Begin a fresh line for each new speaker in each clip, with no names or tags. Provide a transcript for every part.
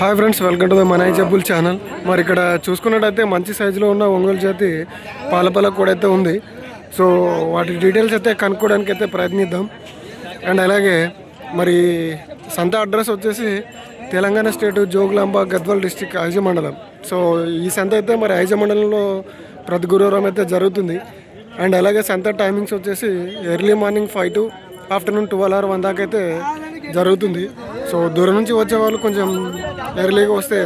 Hi friends, welcome to the మనాయి జబ్బుల్ channel. మరి ఇక్కడ చూసుకున్నట్టయితే మంచి సైజులో ఉన్న ఒంగోలు జాతి పాలపల కూడా అయితే ఉంది. సో వాటి డీటెయిల్స్ అయితే కనుక్కోవడానికి అయితే ప్రయత్నిద్దాం. అండ్ అలాగే మరి సంత అడ్రస్ వచ్చేసి తెలంగాణ స్టేట్ జోగులాంబ గద్వాల్ డిస్టిక్ ఐజ మండలం. సో ఈ సంత అయితే మరి ఐజ మండలంలో ప్రతి గురువారం అయితే జరుగుతుంది. అండ్ అలాగే సంత టైమింగ్స్ వచ్చేసి early morning 5 to afternoon 12 or 1 దాకా అయితే జరుగుతుంది. సో దూరం నుంచి వచ్చే వాళ్ళు కొంచెం ఎర్లీగా వస్తే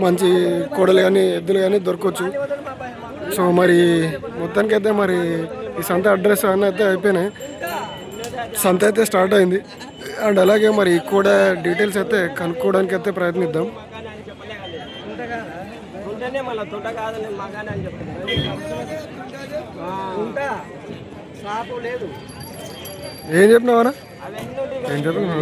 మంచి కోడలు కానీ ఎద్దులు కానీ దొరకవచ్చు. సో మరి మొత్తానికి అయితే మరి ఈ సంత అడ్రస్ అన్నీ అయితే అయిపోయినాయి. సంత అయితే స్టార్ట్ అయింది. అండ్ అలాగే మరి కూడా డీటెయిల్స్ అయితే కనుక్కోవడానికి అయితే ప్రయత్నిద్దాం. ఏం చెప్పినావా? ఏం చెప్పినా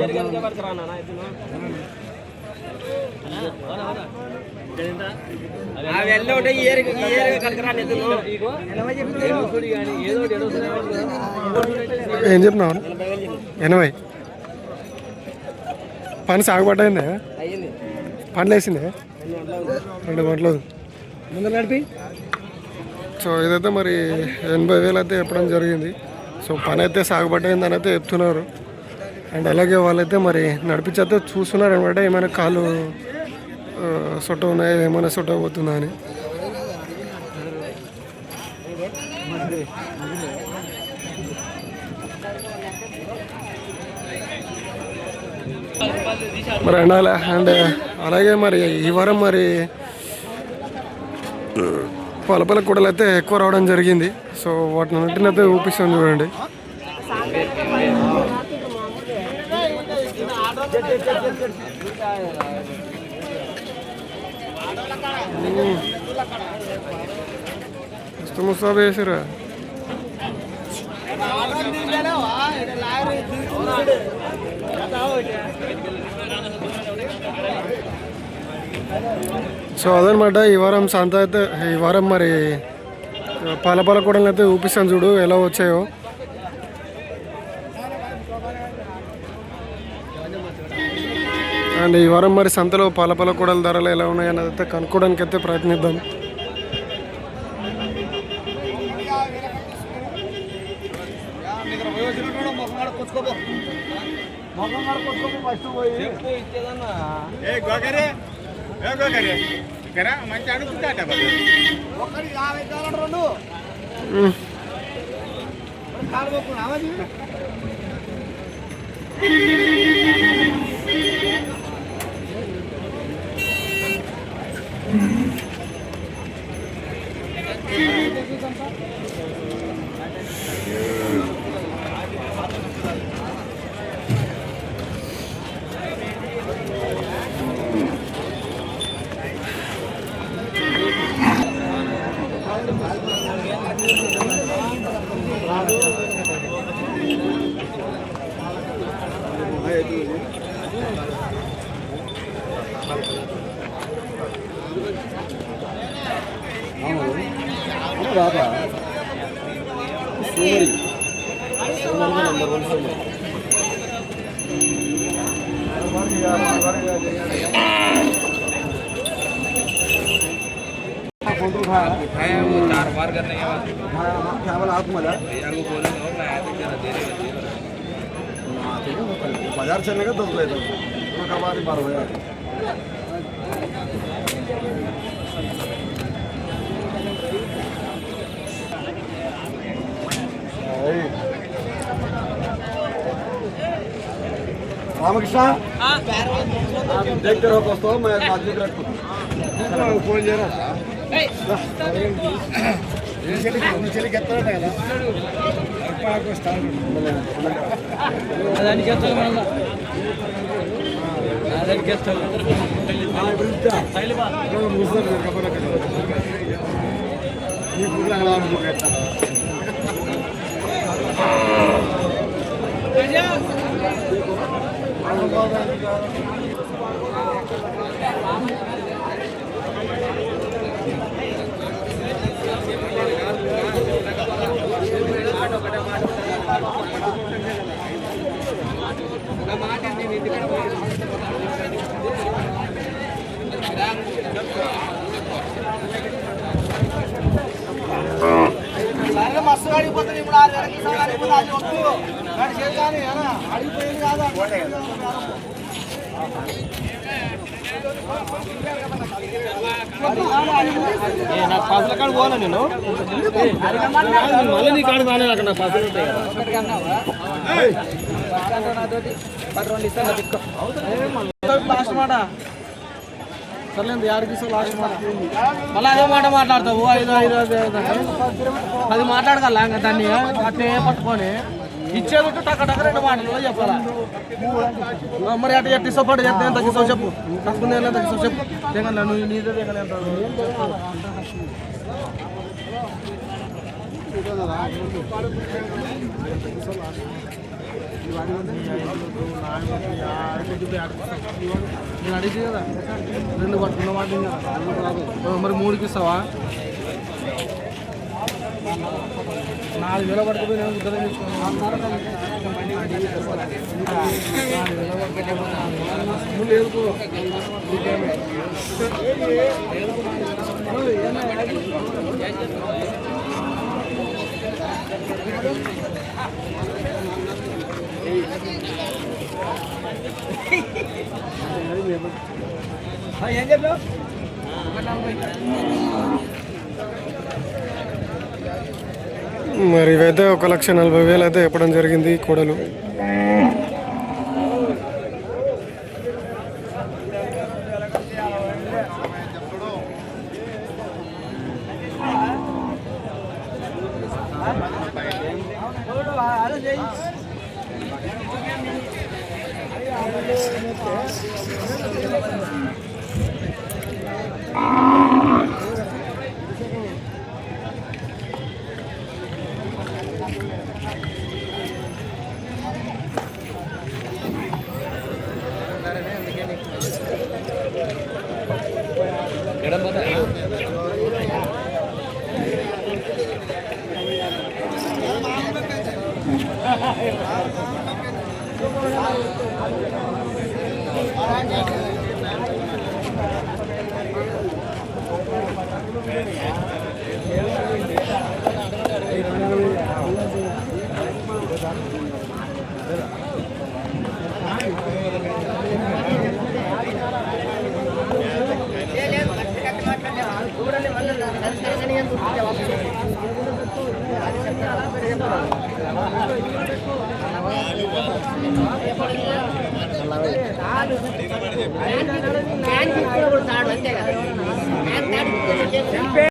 ఏం చెప్పినావా? 80 పని సాగుపడ్డైందే, పనులు వేసిందే 2 గంటలు ముందు నడిపి. సో ఇదైతే మరి 80,000 అయితే చెప్పడం జరిగింది. సో పని అయితే సాగుబడ్డైంది అని అయితే చెప్తున్నారు. అండ్ అలాగే వాళ్ళైతే మరి నడిపించైతే చూస్తున్నారు అనమాట, ఏమైనా కాళ్ళు సొట్ట ఉన్నాయా, ఏమైనా సొట్ట పోతుందా అని. మరి అండ్ అలాగే మరి ఈ వారం మరి పలపల కూడలు అయితే ఎక్కువ రావడం జరిగింది. సో వాటిని అన్నింటినైతే చూపిస్తాను చూడండి. ముస్తాబు వేసారా? సో అదనమాట ఈ వారం సంత అయితే. ఈ వారం మరి పాలపాల కూడలు అయితే చూపిస్తాను చూడు ఎలా వచ్చాయో. అండ్ ఈ వారం మరి సంతలో పాలపాల కూడల ధరలు ఎలా ఉన్నాయన్నది అయితే కనుక్కోవడానికి అయితే ప్రయత్నిద్దాం.
మంచి అడుగుతాట బాబా సోమరి నంబర్ 1 సోమరి. फोटो उठाया वो 4 बार करने के बाद क्या बोला आप? मला यार वो बोले ना मैं आया तो क्या दे रहे बाजार चलने का 10 बजे तो कबारी बार होया. रामकृष्ण देखते रहो दोस्तों, मैं बात भी रखूँ फोन जरा नीचे कहता है నాకు పసల కాడు పోనా నేను మళ్ళీ నీ కాడు బాగానే అక్కడ నాకు పసలు ఉంటాయి లాస్ట్ మాట సర్లేదు యాడికి లాస్ట్ మాట మళ్ళీ అదే మాట మాట్లాడతావు 5 మాట్లాడగల దాన్ని అట్టే పట్టుకొని ఇచ్చేది టక్క టక్క 2 మాటలు చెప్పాలా మరి అటు ఎట్టి సపోర్ట్ చెప్తే ఎంత తగ్గిస్తావు చెప్పు తక్కువ ఎంత తగ్గిస్తావు చెప్పు దిగలే నువ్వు నీదే దిగలే నేను అడిగి కదా 2 పట్టుకున్న మాట మరి 3కి ఇస్తావా 4,000 పట్టుకుపోయి నేను ఉద్దరం ఏం చెప్పావు
మరి ఇవైతే 1,40,000 అయితే చెప్పడం జరిగింది కోడలు.